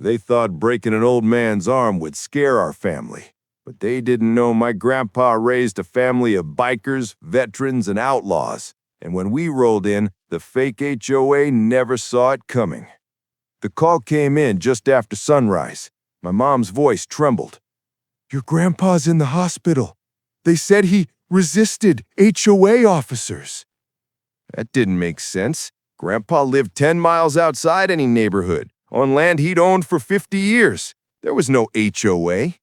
They thought breaking an old man's arm would scare our family. But they didn't know my grandpa raised a family of bikers, veterans, and outlaws. And when we rolled in, the fake HOA never saw it coming. The call came in just after sunrise. My mom's voice trembled. "Your grandpa's in the hospital. They said he resisted HOA officers." That didn't make sense. Grandpa lived 10 miles outside any neighborhood, on land he'd owned for 50 years. There was no HOA.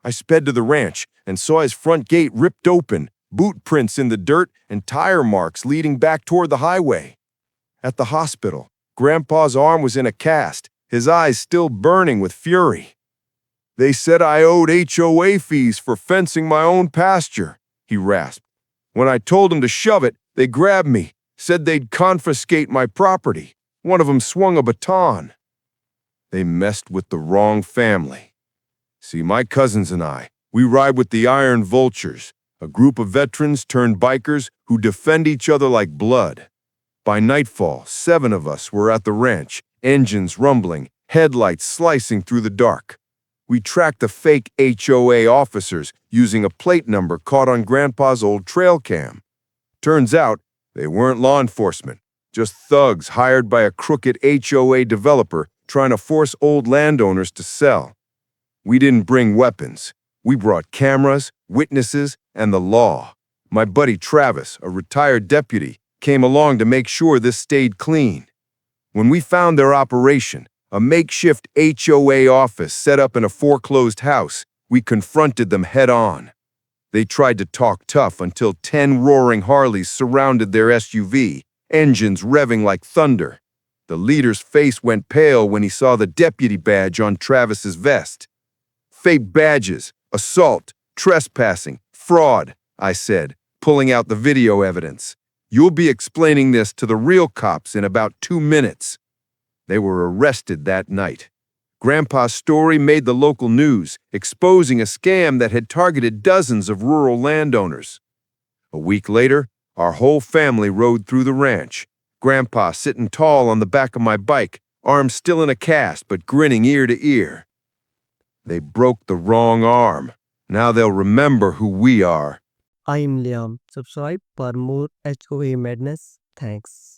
I sped to the ranch and saw his front gate ripped open, boot prints in the dirt, and tire marks leading back toward the highway. At the hospital, Grandpa's arm was in a cast, his eyes still burning with fury. "They said I owed HOA fees for fencing my own pasture," he rasped. "When I told them to shove it, they grabbed me, said they'd confiscate my property. One of them swung a baton." They messed with the wrong family. See, my cousins and we ride with the Iron Vultures, a group of veterans turned bikers who defend each other like blood. By nightfall, 7 of us were at the ranch, engines rumbling, headlights slicing through the dark. We tracked the fake HOA officers using a plate number caught on Grandpa's old trail cam. Turns out, they weren't law enforcement, just thugs hired by a crooked HOA developer trying to force old landowners to sell. We didn't bring weapons. We brought cameras, witnesses, and the law. My buddy Travis, a retired deputy, came along to make sure this stayed clean. When we found their operation, a makeshift HOA office set up in a foreclosed house, we confronted them head-on. They tried to talk tough until 10 roaring Harleys surrounded their SUV, engines revving like thunder. The leader's face went pale when he saw the deputy badge on Travis's vest. "Fake badges, assault, trespassing, fraud," I said, pulling out the video evidence. "You'll be explaining this to the real cops in about 2 minutes." They were arrested that night. Grandpa's story made the local news, exposing a scam that had targeted dozens of rural landowners. A week later, our whole family rode through the ranch, Grandpa sitting tall on the back of my bike, arms still in a cast but grinning ear to ear. They broke the wrong arm. Now they'll remember who we are. I'm Liam. Subscribe for more HOA madness. Thanks.